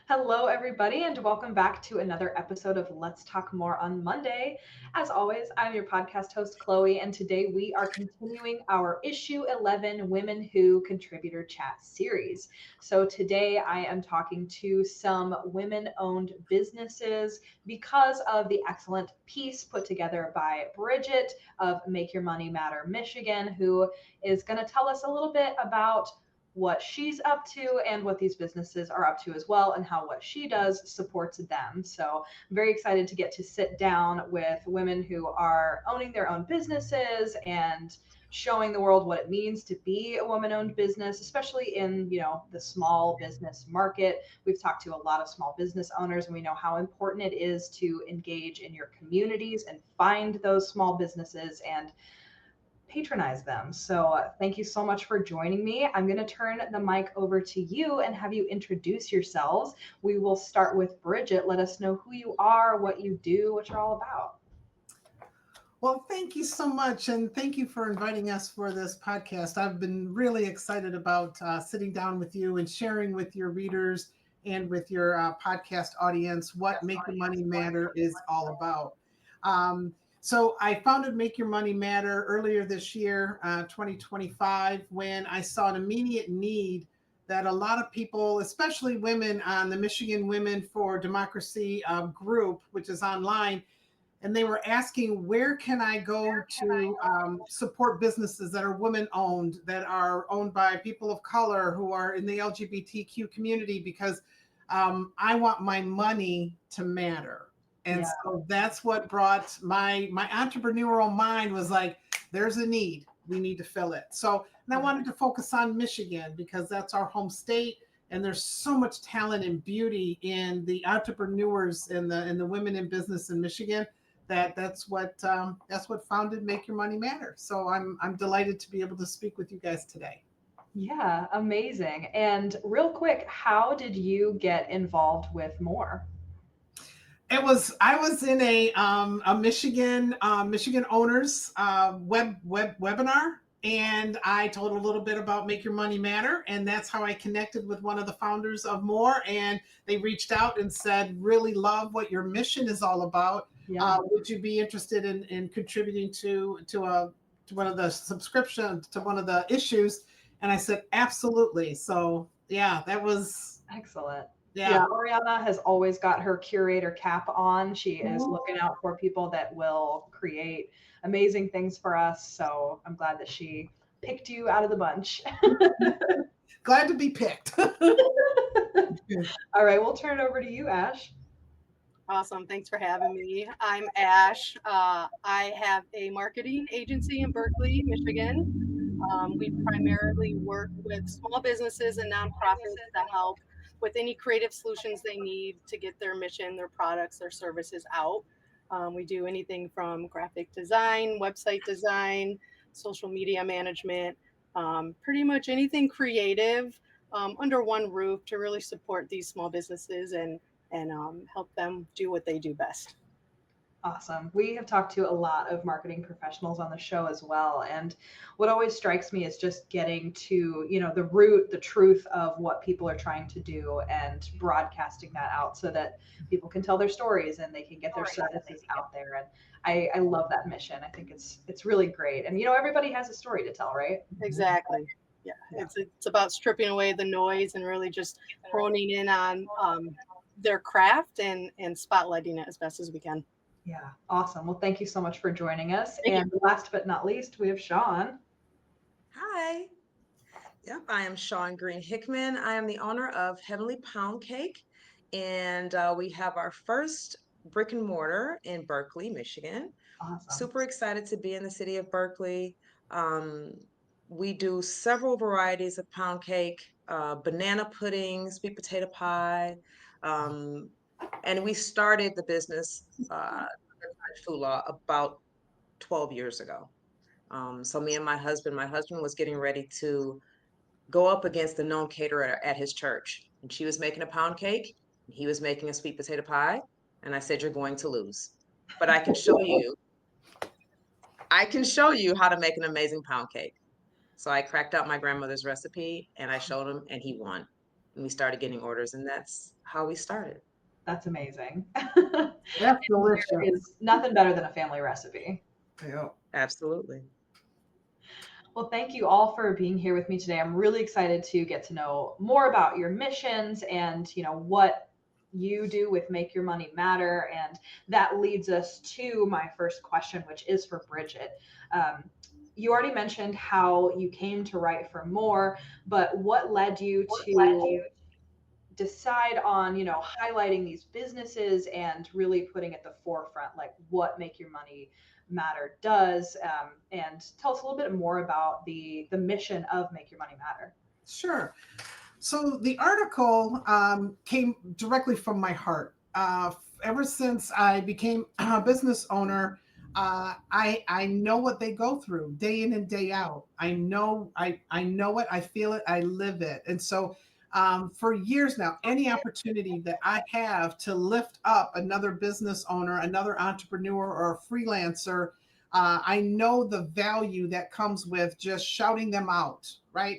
Hello, everybody, and welcome back to another episode of Let's Talk More on Monday. As always, I'm your podcast host, Chloe, and today we are continuing our issue 11 Women Who Contributor Chat series. So today I am talking to some women-owned businesses because of the excellent piece put together by Bridget of Make Your Money Matter Michigan, who is going to tell us a little bit about what she's up to and what these businesses are up to as well, and how what she does supports them. So I'm very excited to get to sit down with women who are owning their own businesses and showing the world what it means to be a woman-owned business, especially in, the small business market. We've talked to a lot of small business owners, and we know how important it is to engage in your communities and find those small businesses and patronize them. So thank you so much for joining me. I'm going to turn the mic over to you and have you introduce yourselves. We will start with Bridget. Let us know who you are, what you do, what you're all about. Well, thank you so much. And thank you for inviting us for this podcast. I've been really excited about sitting down with you and sharing with your readers and with your podcast audience what Make Your Money Matter is all about. So I founded Make Your Money Matter earlier this year, 2025, when I saw an immediate need that a lot of people, especially women on the Michigan Women for Democracy group, which is online, and they were asking, where can I go to support businesses that are women-owned, that are owned by people of color who are in the LGBTQ community, because I want my money to matter. And so that's what brought my entrepreneurial mind was like, there's a need. We need to fill it. So, and I wanted to focus on Michigan because that's our home state. And there's so much talent and beauty in the entrepreneurs and the women in business in Michigan that's what founded Make Your Money Matter. So I'm delighted to be able to speak with you guys today. Yeah, amazing. And real quick, how did you get involved with More? I was in a Michigan owners webinar, and I told a little bit about Make Your Money Matter, and that's how I connected with one of the founders of More, and they reached out and said, really love what your mission is all about. Yeah. Would you be interested in contributing to one of the subscriptions, to one of the issues? And I said, absolutely. So yeah, that was excellent. Yeah. Yeah, Oriana has always got her curator cap on. She is looking out for people that will create amazing things for us. So I'm glad that she picked you out of the bunch. Glad to be picked. All right, we'll turn it over to you, Ash. Awesome. Thanks for having me. I'm Ash. I have a marketing agency in Berkeley, Michigan. We primarily work with small businesses and nonprofits to help with any creative solutions they need to get their mission, their products, their services out. We do anything from graphic design, website design, social media management, pretty much anything creative under one roof to really support these small businesses and help them do what they do best. Awesome. We have talked to a lot of marketing professionals on the show as well. And what always strikes me is just getting to, the root, the truth of what people are trying to do and broadcasting that out so that people can tell their stories and they can get their services out there. And I love that mission. I think it's really great. And, everybody has a story to tell, right? Exactly. Yeah. It's about stripping away the noise and really just honing in on their craft and spotlighting it as best as we can. Yeah, awesome. Well, thank you so much for joining us. And last but not least, we have Shaun. Hi. Yep, I am Shaun Green-Hickman. I am the owner of Heavenly Pound Cake, and we have our first brick and mortar in Berkeley, Michigan. Awesome. Super excited to be in the city of Berkeley. We do several varieties of pound cake, banana pudding, sweet potato pie, and we started the business food law about 12 years ago. So me and my husband was getting ready to go up against the known caterer at his church. And she was making a pound cake, and he was making a sweet potato pie. And I said, you're going to lose. But I can show you how to make an amazing pound cake. So I cracked out my grandmother's recipe and I showed him and he won. And we started getting orders and that's how we started. That's amazing. That's There delicious. is nothing better than a family recipe. Yeah. Absolutely. Well, thank you all for being here with me today. I'm really excited to get to know more about your missions and, what you do with Make Your Money Matter. And that leads us to my first question, which is for Bridget. You already mentioned how you came to write for more, but what led you to decide on, highlighting these businesses and really putting at the forefront, like what Make Your Money Matter does, and tell us a little bit more about the mission of Make Your Money Matter. Sure. So the article came directly from my heart. Ever since I became a business owner, I know what they go through day in and day out. I know it. I feel it. I live it. And so for years now, any opportunity that I have to lift up another business owner, another entrepreneur, or a freelancer, I know the value that comes with just shouting them out, right?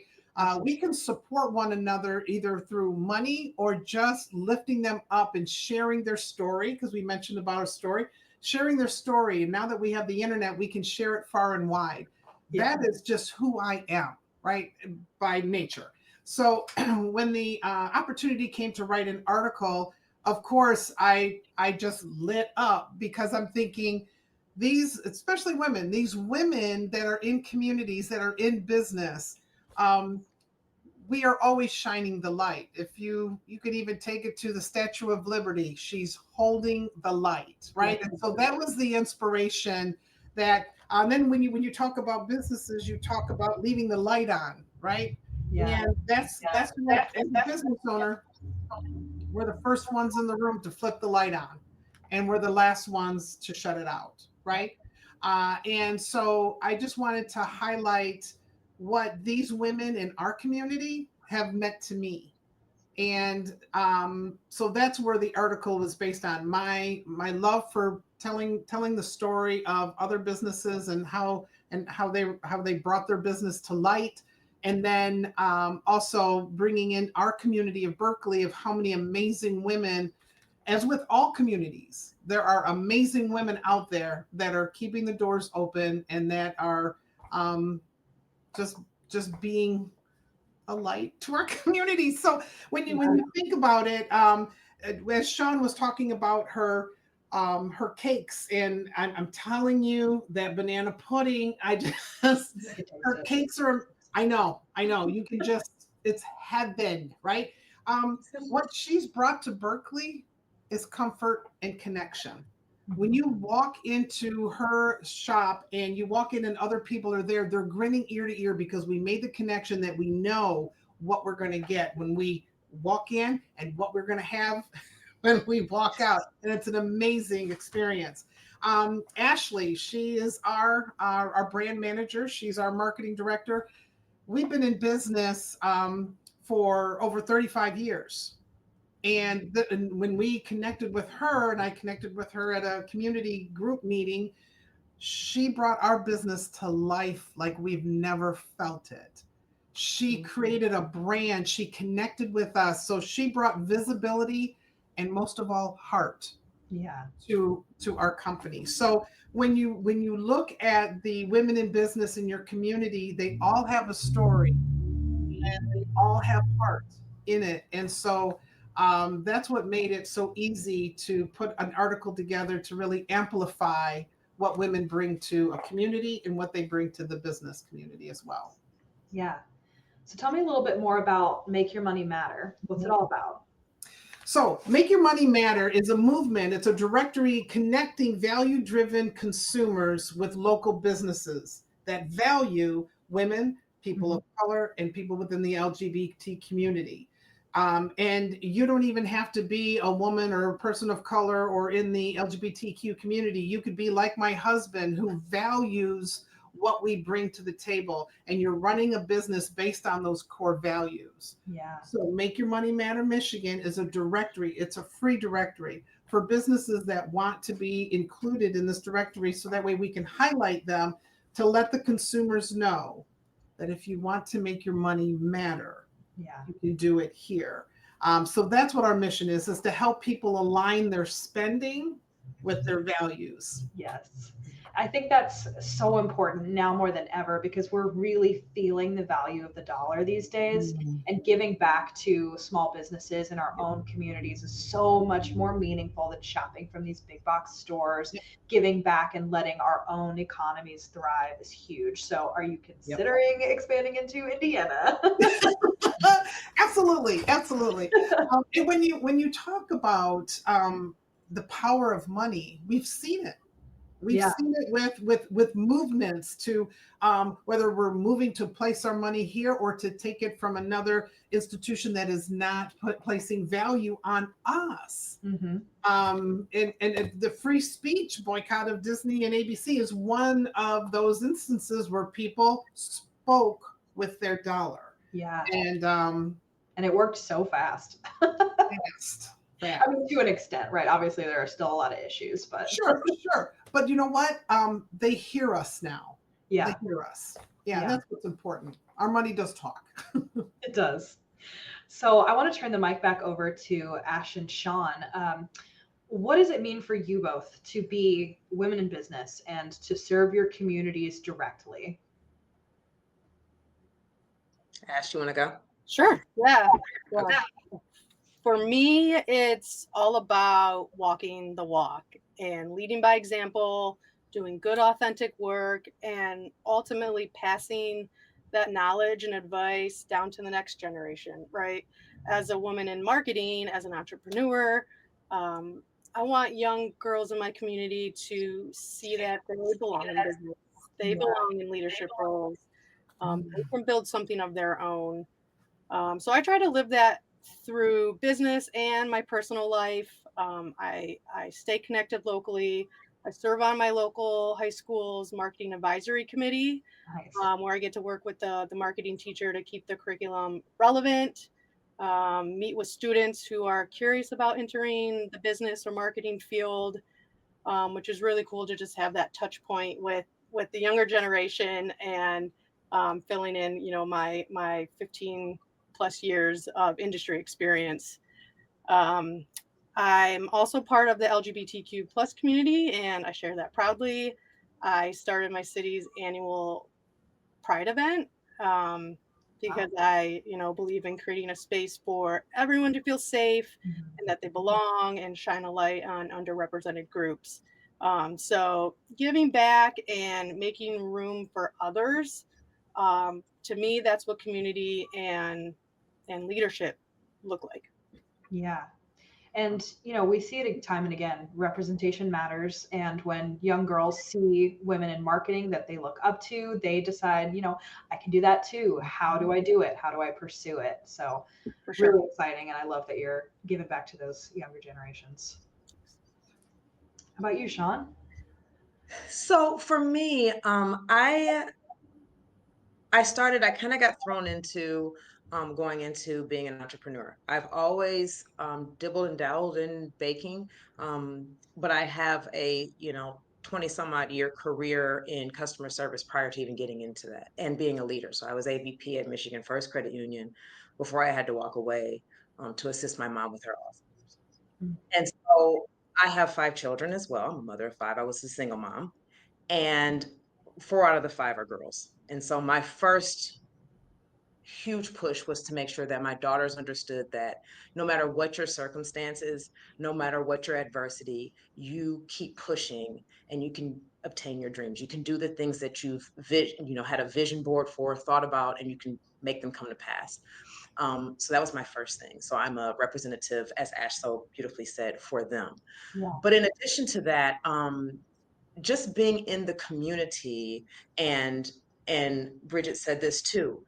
We can support one another either through money or just lifting them up and sharing their story, because we mentioned about a story, sharing their story. And now that we have the internet, we can share it far and wide. Yeah. That is just who I am, right? By nature. So when the opportunity came to write an article, of course, I just lit up because I'm thinking, these, especially women, these women that are in communities, that are in business, we are always shining the light. If you could even take it to the Statue of Liberty, she's holding the light, right? And so that was the inspiration that, then when you talk about businesses, you talk about leaving the light on, right? Yeah. And that's what, as a business owner, we're the first ones in the room to flip the light on, and we're the last ones to shut it out, right? And so I just wanted to highlight what these women in our community have meant to me. And so that's where the article was based on my love for telling the story of other businesses and how they brought their business to light, and then also bringing in our community of Berkeley, of how many amazing women, as with all communities, there are amazing women out there that are keeping the doors open and that are just being a light to our community. So when you think about it, as Shaun was talking about her cakes, and I'm telling you that banana pudding, her cakes are, I know, you can just, it's heaven, right? What she's brought to Berkeley is comfort and connection. When you walk into her shop and you walk in and other people are there, they're grinning ear to ear because we made the connection that we know what we're going to get when we walk in and what we're going to have when we walk out. And it's an amazing experience. Ashley, she is our brand manager. She's our marketing director. We've been in business for over 35 years. And when we connected with her, and I connected with her at a community group meeting, she brought our business to life like we've never felt it. She created a brand. She connected with us. So she brought visibility and, most of all, heart to our company. So when you look at the women in business in your community, they all have a story and they all have heart in it. And so that's what made it so easy to put an article together to really amplify what women bring to a community and what they bring to the business community as well. Yeah. So tell me a little bit more about Make Your Money Matter. What's it all about? So Make Your Money Matter is a movement. It's a directory connecting value-driven consumers with local businesses that value women, people of color, and people within the LGBT community. And you don't even have to be a woman or a person of color or in the LGBTQ community. You could be like my husband, who values what we bring to the table, and you're running a business based on those core values. Yeah. So Make Your Money Matter Michigan is a directory. It's a free directory for businesses that want to be included in this directory, so that way we can highlight them to let the consumers know that if you want to make your money matter, Yeah. you can do it here. So that's what our mission is to help people align their spending with their values. Yes. I think that's so important now more than ever because we're really feeling the value of the dollar these days. Mhm. And giving back to small businesses in our own communities is so much more meaningful than shopping from these big box stores. Yep. Giving back and letting our own economies thrive is huge. So, are you Yep. considering expanding into Indiana? Absolutely, absolutely. And when you talk about the power of money, we've seen it. We've Yeah. seen it with movements to whether we're moving to place our money here or to take it from another institution that is not placing value on us. Mm-hmm. And the free speech boycott of Disney and ABC is one of those instances where people spoke with their dollar. Yeah. And it worked so fast. fast. I mean, to an extent, right? Obviously, there are still a lot of issues, but Sure. But you know what? They hear us now. yeah. They hear us. Yeah, Yeah. that's what's important. Our money does talk. It does. So I want to turn the mic back over to Ash and Shaun. What does it mean for you both to be women in business and to serve your communities directly? Ash, you want to go? Sure. Yeah. Okay. For me, it's all about walking the walk and leading by example, doing good, authentic work, and ultimately passing that knowledge and advice down to the next generation, right? As a woman in marketing, as an entrepreneur, I want young girls in my community to see that they belong in business, they belong in leadership roles, they can build something of their own. So I try to live that through business and my personal life. I stay connected locally. I serve on my local high school's marketing advisory committee, Nice. where I get to work with the marketing teacher to keep the curriculum relevant, meet with students who are curious about entering the business or marketing field, which is really cool to just have that touch point with the younger generation and filling in, my 15 plus years of industry experience. Um, I'm also part of the LGBTQ plus community, and I share that proudly. I started my city's annual Pride event because I, believe in creating a space for everyone to feel safe and that they belong and shine a light on underrepresented groups. So giving back and making room for others, to me, that's what community and leadership look like. Yeah. And, we see it time and again. Representation matters. And when young girls see women in marketing that they look up to, they decide, I can do that too. How do I do it? How do I pursue it? So, For sure. really exciting. And I love that you're giving back to those younger generations. How about you, Shaun? So for me, I kind of got thrown into going into being an entrepreneur. I've always dibbled and dabbled in baking, but I have a 20 some odd year career in customer service prior to even getting into that and being a leader. So I was AVP at Michigan First Credit Union before I had to walk away to assist my mom with her office. And so I have 5 children as well. I'm a mother of 5. I was a single mom, and 4 out of the 5 are girls. And so my first huge push was to make sure that my daughters understood that no matter what your circumstances, no matter what your adversity, you keep pushing and you can obtain your dreams. You can do the things that you've had a vision board for, thought about, and you can make them come to pass. So that was my first thing. So I'm a representative, as Ash so beautifully said, for them. Yeah. But in addition to that, just being in the community, and Bridget said this too,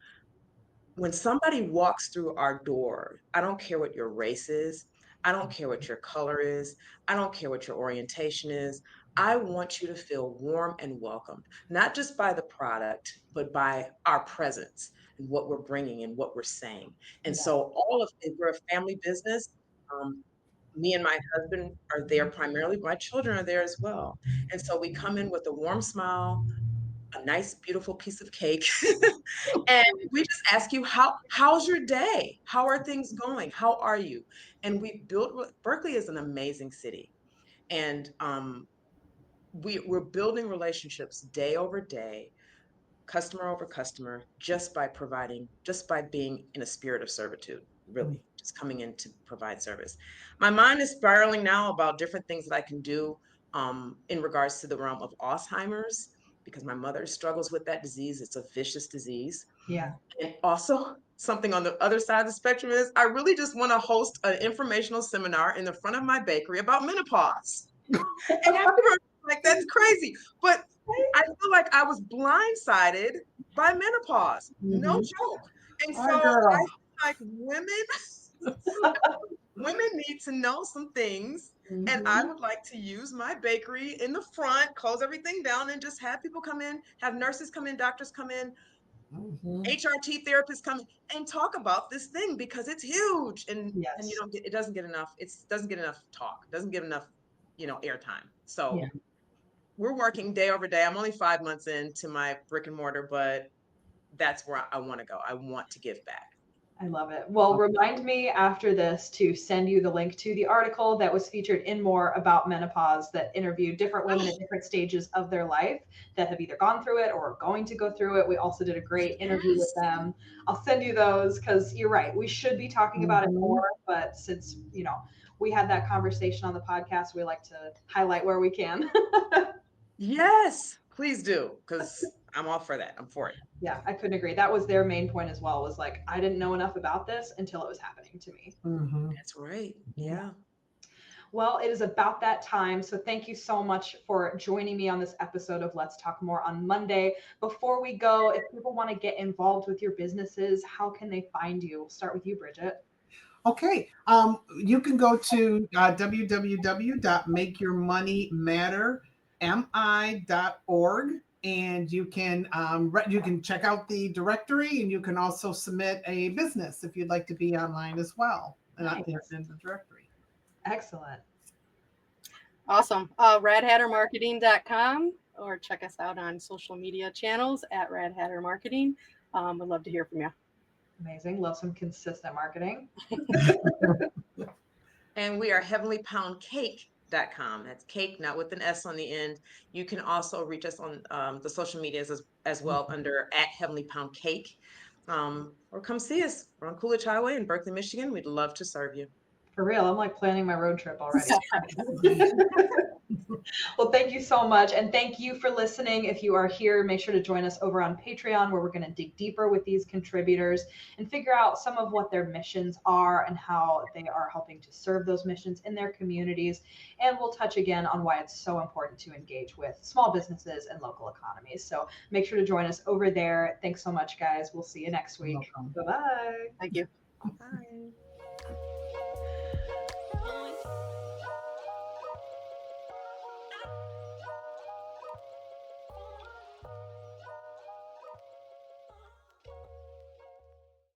when somebody walks through our door, I don't care what your race is, I don't care what your color is, I don't care what your orientation is. I want you to feel warm and welcomed, not just by the product, but by our presence and what we're bringing and what we're saying. And so all of it, we're a family business. Um, Me and my husband are there primarily. My children are there as well. And so we come in with a warm smile, a nice, beautiful piece of cake. And we just ask you, how's your day? How are things going? How are you? And Berkeley is an amazing city. And we're building relationships day over day, customer over customer, just by being in a spirit of servitude, really, just coming in to provide service. My mind is spiraling now about different things that I can do in regards to the realm of Alzheimer's, because my mother struggles with that disease. It's a vicious disease. Yeah. And also, something on the other side of the spectrum is I really just want to host an informational seminar in the front of my bakery about menopause. And everybody's like, that's crazy. But I feel like I was blindsided by menopause. No joke. And so I feel like women need to know some things. And I would like to use my bakery in the front, close everything down, and just have people come in, have nurses come in, doctors come in, HRT therapists come and talk about this thing, because it's huge, and it doesn't get enough talk, doesn't get enough airtime. So we're working day over day. I'm only 5 months into my brick and mortar, but that's where I want to go. I want to give back. I love it. Well, remind me after this to send you the link to the article that was featured in More about menopause, that interviewed different women at different stages of their life that have either gone through it or are going to go through it. We also did a great interview with them. I'll send you those, because you're right. We should be talking about it more, but since, we had that conversation on the podcast, we like to highlight where we can. Yes, please do, because I'm all for that. I'm for it. Yeah, I couldn't agree. That was their main point as well, was like, I didn't know enough about this until it was happening to me. That's right. Yeah. Well, it is about that time. So thank you so much for joining me on this episode of Let's Talk More on Monday. Before we go, if people want to get involved with your businesses, how can they find you? We'll start with you, Bridget. Okay. You can go to www.makeyourmoneymattermi.org. And you can check out the directory, and you can also submit a business if you'd like to be online as well. Nice. In the directory. Excellent. Awesome. radhattermarketing.com, or check us out on social media channels at radhattermarketing. We'd love to hear from you. Amazing. Love some consistent marketing. And we are heavenlypoundcake.com. That's cake, not with an S on the end. You can also reach us on the social medias as well under @heavenlypoundcake. Or come see us. We're on Coolidge Highway in Berkeley, Michigan. We'd love to serve you. For real, I'm like planning my road trip already. Well, thank you so much. And thank you for listening. If you are here, make sure to join us over on Patreon, where we're going to dig deeper with these contributors and figure out some of what their missions are and how they are helping to serve those missions in their communities. And we'll touch again on why it's so important to engage with small businesses and local economies. So make sure to join us over there. Thanks so much, guys. We'll see you next week. Bye-bye. Thank you. Bye.